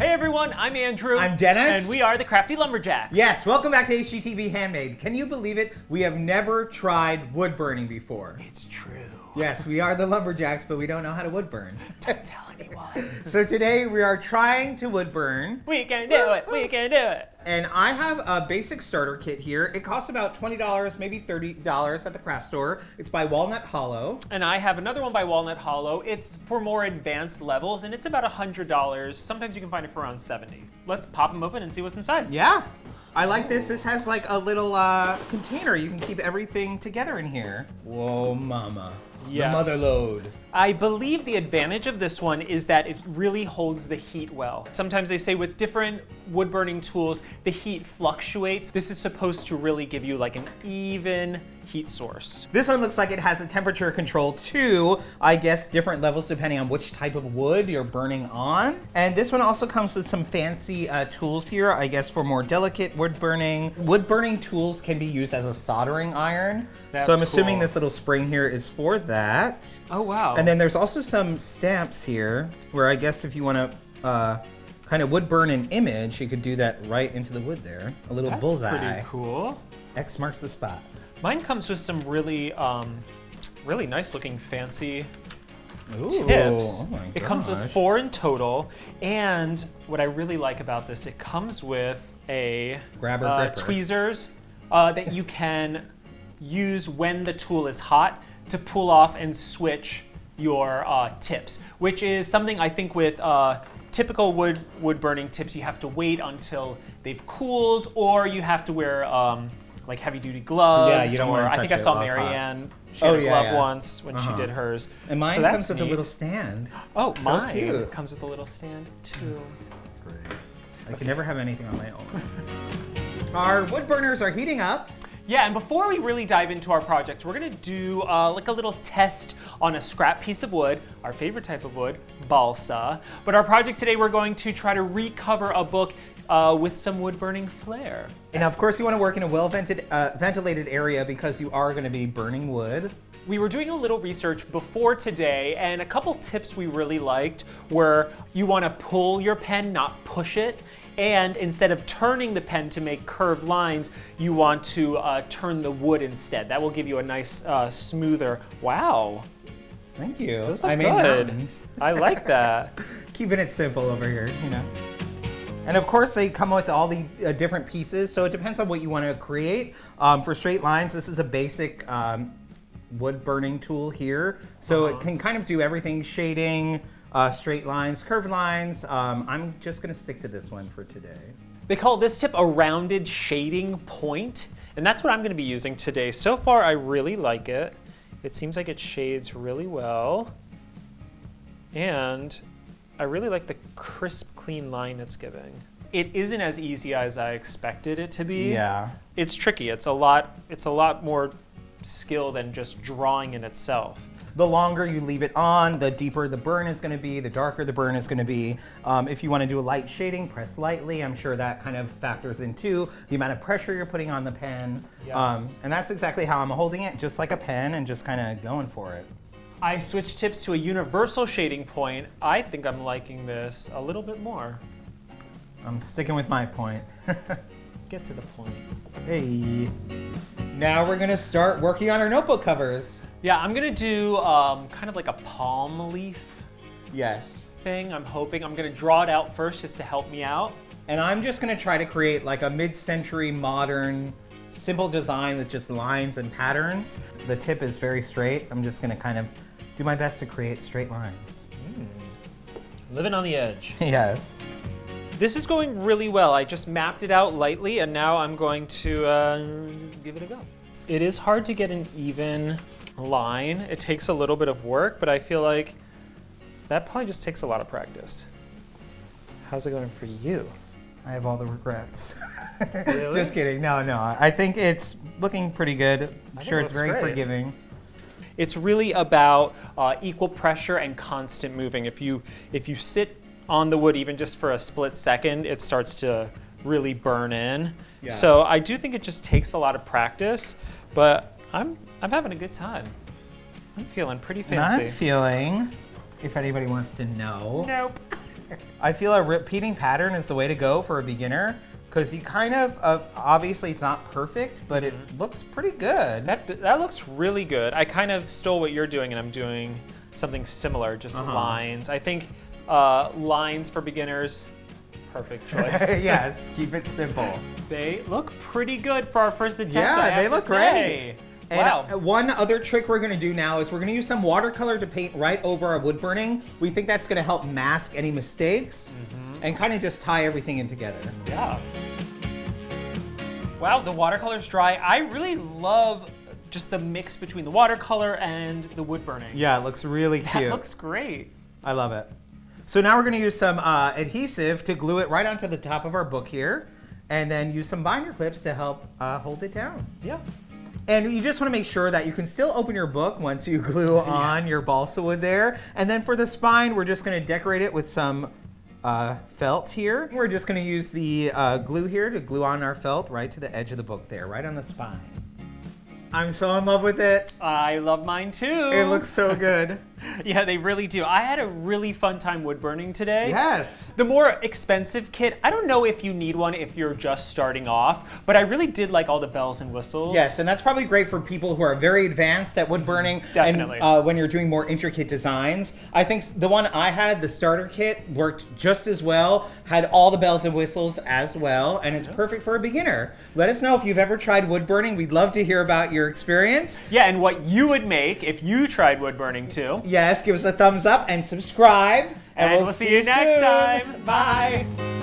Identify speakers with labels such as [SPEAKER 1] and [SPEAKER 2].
[SPEAKER 1] Hey everyone, I'm Andrew.
[SPEAKER 2] I'm Dennis.
[SPEAKER 1] And we are the Crafty Lumberjacks.
[SPEAKER 2] Yes, welcome back to HGTV Handmade. Can you believe it? We have never tried wood burning before.
[SPEAKER 1] It's true.
[SPEAKER 2] Yes, we are the Lumberjacks, but we don't know how to wood burn.
[SPEAKER 1] Don't tell anyone.
[SPEAKER 2] So today we are trying to wood burn.
[SPEAKER 1] We can do it, we can do it.
[SPEAKER 2] And I have a basic starter kit here. It costs about $20, maybe $30 at the craft store. It's by Walnut Hollow.
[SPEAKER 1] And I have another one by Walnut Hollow. It's for more advanced levels, and it's about $100. Sometimes you can find it for around $70. Let's pop them open and see what's inside.
[SPEAKER 2] Yeah, I like this. This has like a little container. You can keep everything together in here. Whoa, mama.
[SPEAKER 1] Yes.
[SPEAKER 2] The mother load.
[SPEAKER 1] I believe the advantage of this one is that it really holds the heat well. Sometimes they say with different wood burning tools, the heat fluctuates. This is supposed to really give you like an even heat source.
[SPEAKER 2] This one looks like it has a temperature control too. I guess different levels depending on which type of wood you're burning on. And this one also comes with some fancy tools here, I guess for more delicate wood burning. Wood burning tools can be used as a soldering iron. So I'm assuming
[SPEAKER 1] cool.
[SPEAKER 2] this little spring here is for that.
[SPEAKER 1] Oh wow.
[SPEAKER 2] And then there's also some stamps here where I guess if you want to kind of wood burn an image, you could do that right into the wood there. A little bullseye.
[SPEAKER 1] That's pretty cool.
[SPEAKER 2] X marks the spot.
[SPEAKER 1] Mine comes with some really, really nice looking fancy
[SPEAKER 2] Ooh,
[SPEAKER 1] tips.
[SPEAKER 2] oh my
[SPEAKER 1] It comes with
[SPEAKER 2] gosh.
[SPEAKER 1] 4 in total. And what I really like about this, it comes with a
[SPEAKER 2] Grabber gripper.
[SPEAKER 1] tweezers that you can use when the tool is hot to pull off and switch your tips, which is something I think with typical wood burning tips, you have to wait until they've cooled, or you have to wear like heavy duty gloves.
[SPEAKER 2] Yeah, you don't wanna
[SPEAKER 1] I think I
[SPEAKER 2] touch it
[SPEAKER 1] saw
[SPEAKER 2] while it's hot.
[SPEAKER 1] Marianne, she had a glove
[SPEAKER 2] yeah.
[SPEAKER 1] once when she did hers.
[SPEAKER 2] And mine
[SPEAKER 1] so
[SPEAKER 2] comes
[SPEAKER 1] that's
[SPEAKER 2] with a
[SPEAKER 1] neat.
[SPEAKER 2] little stand.
[SPEAKER 1] Oh,
[SPEAKER 2] So
[SPEAKER 1] mine
[SPEAKER 2] cute.
[SPEAKER 1] comes with a little stand too.
[SPEAKER 2] Great. I can never have anything on my own. Our wood burners are heating up.
[SPEAKER 1] Yeah, and before we really dive into our projects, we're gonna do like a little test on a scrap piece of wood, our favorite type of wood, balsa. But our project today, we're going to try to recover a book with some wood burning flair.
[SPEAKER 2] And of course you want to work in a ventilated area because you are going to be burning wood.
[SPEAKER 1] We were doing a little research before today, and a couple tips we really liked were you want to pull your pen, not push it. And instead of turning the pen to make curved lines, you want to turn the wood instead. That will give you a nice, smoother, wow.
[SPEAKER 2] Thank you.
[SPEAKER 1] Those look
[SPEAKER 2] I made
[SPEAKER 1] good.
[SPEAKER 2] mountains.
[SPEAKER 1] I like that.
[SPEAKER 2] Keeping it simple over here, you know. And of course they come with all the different pieces, so it depends on what you want to create. For straight lines, this is a basic wood burning tool here. So it can kind of do everything, shading, straight lines, curved lines. I'm just gonna stick to this one for today.
[SPEAKER 1] They call this tip a rounded shading point, and that's what I'm gonna be using today. So far, I really like it. It seems like it shades really well. And I really like the crisp, clean line it's giving. It isn't as easy as I expected it to be.
[SPEAKER 2] Yeah.
[SPEAKER 1] It's tricky. It's a lot more skill than just drawing in itself.
[SPEAKER 2] The longer you leave it on, the deeper the burn is going to be, the darker the burn is going to be. If you want to do a light shading, press lightly. I'm sure that kind of factors into the amount of pressure you're putting on the pen.
[SPEAKER 1] Yes.
[SPEAKER 2] And that's exactly how I'm holding it, just like a pen and just kind of going for it.
[SPEAKER 1] I switched tips to a universal shading point. I think I'm liking this a little bit more.
[SPEAKER 2] I'm sticking with my point.
[SPEAKER 1] Get to the point.
[SPEAKER 2] Hey. Now we're going to start working on our notebook covers.
[SPEAKER 1] Yeah, I'm gonna do kind of like a palm leaf
[SPEAKER 2] Yes.
[SPEAKER 1] thing. I'm hoping. I'm gonna draw it out first just to help me out.
[SPEAKER 2] And I'm just going to try to create like a mid-century modern simple design with just lines and patterns. The tip is very straight. I'm just going to kind of do my best to create straight lines.
[SPEAKER 1] Living on the edge.
[SPEAKER 2] Yes.
[SPEAKER 1] This is going really well. I just mapped it out lightly, and now I'm going to just give it a go. It is hard to get an even line. It takes a little bit of work, but I feel like that probably just takes a lot of practice. How's it going for you?
[SPEAKER 2] I have all the regrets.
[SPEAKER 1] Really?
[SPEAKER 2] Just kidding. No. I think it's looking pretty good. I'm sure it's
[SPEAKER 1] looks
[SPEAKER 2] very
[SPEAKER 1] great.
[SPEAKER 2] forgiving.
[SPEAKER 1] It's really about equal pressure and constant moving. If you sit on the wood even just for a split second, it starts to really burn in.
[SPEAKER 2] Yeah.
[SPEAKER 1] So I do think it just takes a lot of practice, but I'm having a good time. I'm feeling pretty
[SPEAKER 2] And
[SPEAKER 1] fancy.
[SPEAKER 2] I'm feeling, if anybody wants to know,
[SPEAKER 1] Nope.
[SPEAKER 2] I feel a repeating pattern is the way to go for a beginner because you kind of, obviously it's not perfect, but it looks pretty good.
[SPEAKER 1] That looks really good. I kind of stole what you're doing and I'm doing something similar, just lines. I think lines for beginners, perfect choice.
[SPEAKER 2] Yes, keep it simple.
[SPEAKER 1] They look pretty good for our first attempt.
[SPEAKER 2] Yeah, they look great. And
[SPEAKER 1] wow.
[SPEAKER 2] One other trick we're gonna do now is we're gonna use some watercolor to paint right over our wood burning. We think that's gonna help mask any mistakes and kind of just tie everything in together.
[SPEAKER 1] Yeah. Wow, the watercolor's dry. I really love just the mix between the watercolor and the wood burning.
[SPEAKER 2] Yeah, it looks really cute.
[SPEAKER 1] That looks great.
[SPEAKER 2] I love it. So now we're gonna use some adhesive to glue it right onto the top of our book here, and then use some binder clips to help hold it down.
[SPEAKER 1] Yeah.
[SPEAKER 2] And you just want to make sure that you can still open your book once you glue on your balsa wood there. And then for the spine, we're just going to decorate it with some felt here. We're just going to use the glue here to glue on our felt right to the edge of the book there, right on the spine. I'm so in love with it.
[SPEAKER 1] I love mine too.
[SPEAKER 2] It looks so good.
[SPEAKER 1] Yeah, they really do. I had a really fun time wood burning today.
[SPEAKER 2] Yes.
[SPEAKER 1] The more expensive kit, I don't know if you need one if you're just starting off, but I really did like all the bells and whistles.
[SPEAKER 2] Yes, and that's probably great for people who are very advanced at wood burning.
[SPEAKER 1] Definitely.
[SPEAKER 2] And when you're doing more intricate designs. I think the one I had, the starter kit, worked just as well, had all the bells and whistles as well, and it's perfect for a beginner. Let us know if you've ever tried wood burning. We'd love to hear about your experience.
[SPEAKER 1] Yeah, and what you would make if you tried wood burning too.
[SPEAKER 2] Yes, give us a thumbs up and subscribe.
[SPEAKER 1] And we'll see you next
[SPEAKER 2] soon.
[SPEAKER 1] time.
[SPEAKER 2] Bye.